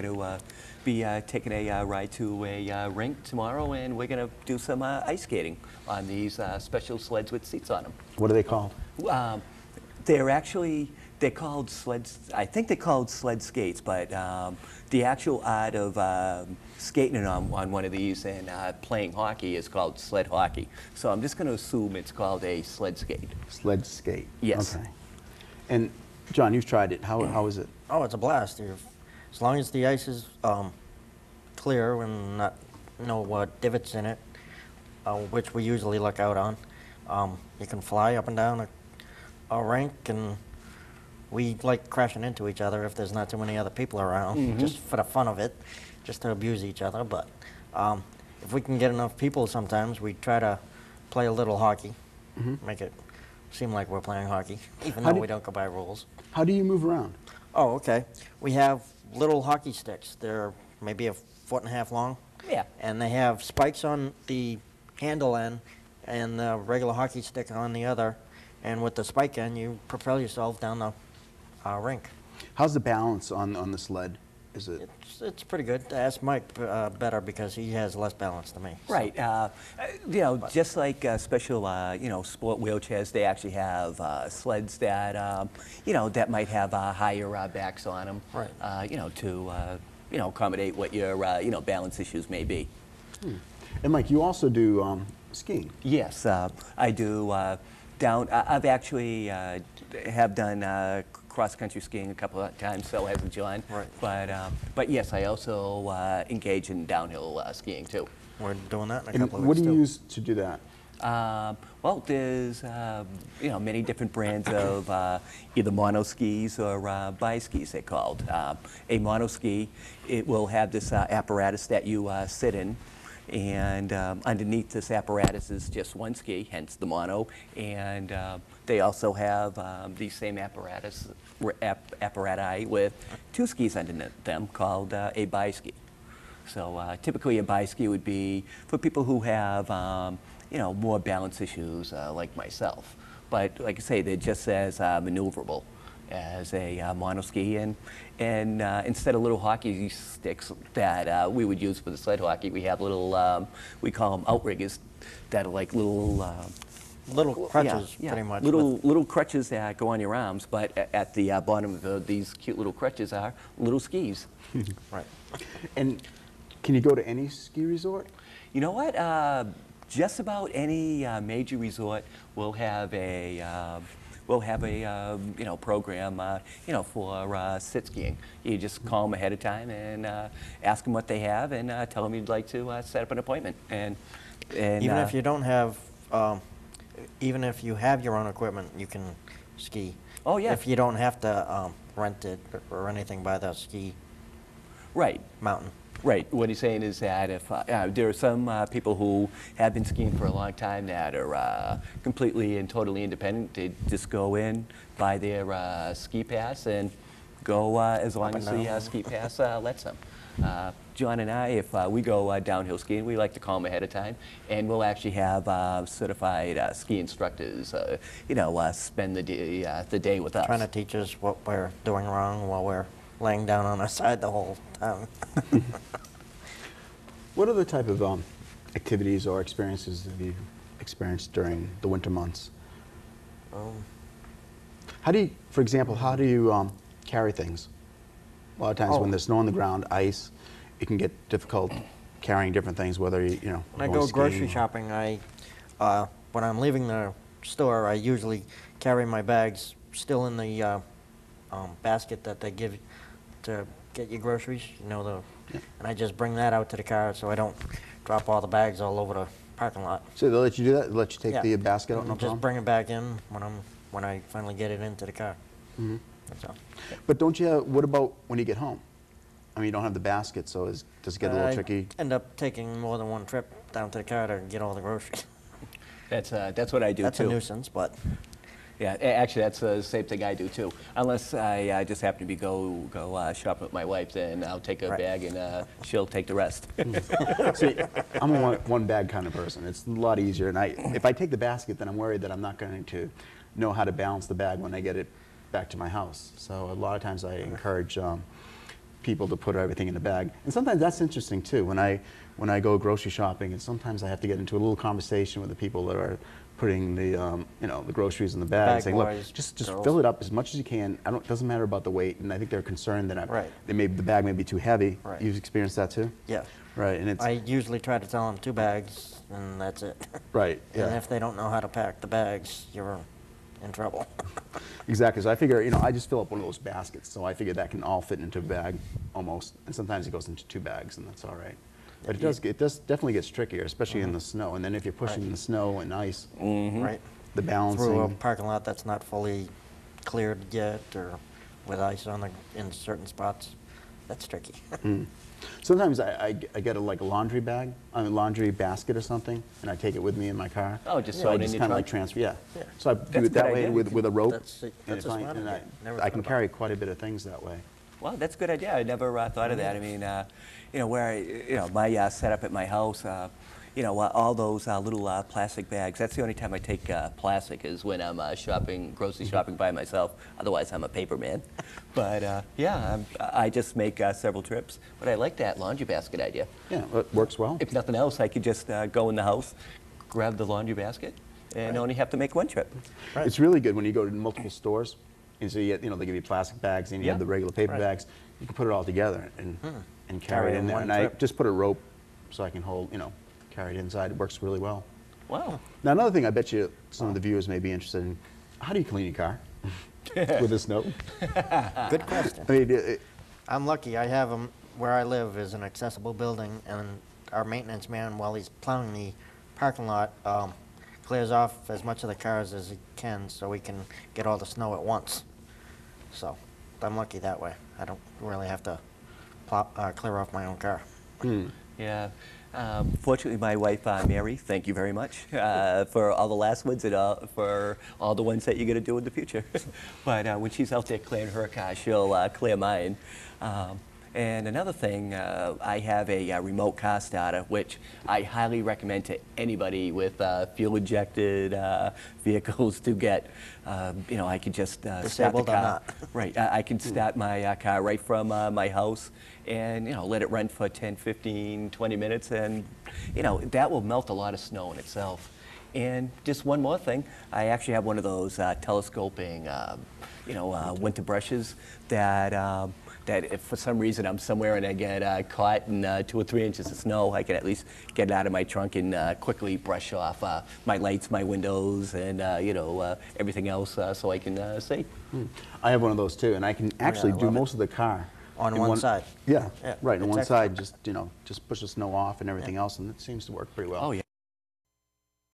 Going to be taking a ride to a rink tomorrow, and we're going to do some ice skating on these special sleds with seats on them. What are they called? They're called sleds. I think they're called sled skates, but the actual art of skating on one of these and playing hockey is called sled hockey. So I'm just going to assume it's called a sled skate. Sled skate. Yes. Okay. And John, you've tried it. How is it? Oh, it's a blast. As long as the ice is clear and not no divots in it, which we usually look out on, you can fly up and down a rink, and we like crashing into each other if there's not too many other people around, just for the fun of it, just to abuse each other. But if we can get enough people, sometimes we try to play a little hockey, make it seem like we're playing hockey, even though we don't go by rules. How do you move around? Oh, okay. We have little hockey sticks. They're maybe 1.5 feet long. Yeah. And they have spikes on the handle end and the regular hockey stick on the other. And with the spike end, you propel yourself down the rink. How's the balance on the sled? Is it? It's pretty good. Ask Mike better because he has less balance than me. Right. Just like special, sport wheelchairs, they actually have sleds that, that might have higher backs on them. Right. To, accommodate what your, balance issues may be. And Mike, you also do skiing. Yes, I do. I've actually have done cross-country skiing a couple of times, so has John. Right. But yes, I also engage in downhill skiing too. We're doing that in a And couple of what weeks do you too. use to do that? Well, there's many different brands of either mono skis or bi skis, they're called. A mono ski, it will have this apparatus that you sit in, and underneath this apparatus is just one ski, hence the mono, and they also have the same apparatus with two skis underneath them called a bi ski. So typically a bi ski would be for people who have more balance issues like myself. But like I say, they're just as maneuverable as a monoski, and instead of little hockey sticks that we would use for the sled hockey, we have little, we call them outriggers, that are like Little crutches, pretty much. Little crutches that go on your arms, but at the bottom of these cute little crutches are little skis. Right. And can you go to any ski resort? You know what? Just about any major resort will have a program for sit skiing. You just call them ahead of time and ask them what they have, and tell them you'd like to set up an appointment. And even if you don't have, even if you have your own equipment, you can ski. Oh yeah. If you don't have to rent it or anything by the ski mountain. Right. What he's saying is that if there are some people who have been skiing for a long time that are completely and totally independent, they just go in, buy their ski pass, and go as long as the ski pass lets them. John and I, if we go downhill skiing, we like to call them ahead of time, and we'll actually have certified ski instructors, spend the day with us. Trying to teach us what we're doing wrong while we're laying down on our side the whole time. What other type of activities or experiences have you experienced during the winter months? How do you, for example, carry things? A lot of times when there's snow on the ground, ice, it can get difficult carrying different things, whether you When I go grocery shopping, when I'm leaving the store, I usually carry my bags still in the basket that they give to get your groceries, and I just bring that out to the car so I don't drop all the bags all over the parking lot. So they'll let you do that? They'll let you take the basket out, no problem? Just bring it back in when I finally get it into the car. That's all. But don't you what about when you get home? I mean, you don't have the basket, so does it get a little tricky? I end up taking more than one trip down to the car to get all the groceries. That's what I do too. That's a nuisance, but... Yeah, actually, that's the same thing I do too. Unless I just happen to go shopping with my wife, then I'll take a bag and she'll take the rest. See, I'm a one bag kind of person. It's a lot easier, and if I take the basket, then I'm worried that I'm not going to know how to balance the bag when I get it back to my house. So a lot of times I encourage people to put everything in a bag. And sometimes that's interesting too. When I go grocery shopping, and sometimes I have to get into a little conversation with the people that are putting the you know, the groceries in the bag, Bag saying, look, boys, just girls. fill it up as much as you can. It doesn't matter about the weight. And I think they're concerned that Right. the bag may be too heavy. Right. You've experienced that too? Yeah. Right. And it's I usually try to tell them 2 bags, and that's it. right. And Yeah. if they don't know how to pack the bags, you're in trouble. Exactly. So I figure, you know, I just fill up one of those baskets. So I figure that can all fit into a bag almost. And sometimes it goes into 2 bags, and that's all right. But it does definitely gets trickier, especially in the snow. And then if you're pushing in the snow and ice, Right. the balancing. Through a parking lot that's not fully cleared yet, or with ice on in certain spots, that's tricky. Sometimes I get like a laundry bag, laundry basket or something, and I take it with me in my car. Oh, just So throw I it in just your kind of like trunk? transfer, yeah. Yeah. So I do That's a it that good way idea. with a rope. That's and a it's smart fine, and idea. Never I thought can about carry quite a bit of things that way. Well, that's a good idea. I never thought of that. I mean, you know, my setup at my house, you know, all those little plastic bags. That's the only time I take plastic is when I'm grocery shopping by myself. Otherwise, I'm a paper man. But yeah, I just make several trips. But I like that laundry basket idea. Yeah, it works well. If nothing else, I could just go in the house, grab the laundry basket, and only have to make one trip. Right. It's really good when you go to multiple stores, and so you know, they give you plastic bags, and you have Yeah. the regular paper Right. bags. You can put it all together and carry Carry it it in in there. one And I trip. just put a rope so I can hold, you know, carry it inside. It works really well. Wow. Now, another thing I bet you some of the viewers may be interested in, how do you clean your car with the snow? Good question. I mean, I'm lucky. I have where I live is an accessible building, and our maintenance man, while he's plowing the parking lot, clears off as much of the cars as he can so we can get all the snow at once. So I'm lucky that way. I don't really have to clear off my own car. Yeah. Fortunately, my wife, Mary, thank you very much for all the last ones and for all the ones that you're going to do in the future. But when she's out there clearing her car, she'll clear mine. And another thing, I have a remote car starter, which I highly recommend to anybody with fuel-injected vehicles to get. You know, I can just start the Disabled or car. not. Right, I can start my car right from my house and, you know, let it run for 10, 15, 20 minutes, and, you know, that will melt a lot of snow in itself. And just one more thing, I actually have one of those telescoping, you know, winter brushes that that if for some reason I'm somewhere and I get caught in 2 or 3 inches of snow, I can at least get it out of my trunk and quickly brush off my lights, my windows, and you know, everything else so I can see. I have one of those too, and I can actually I do love it. most of the car. On in one side. Yeah, Yeah, right, on it's one excellent. side, just, you know, just push the snow off and everything else, and it seems to work pretty well. Oh yeah.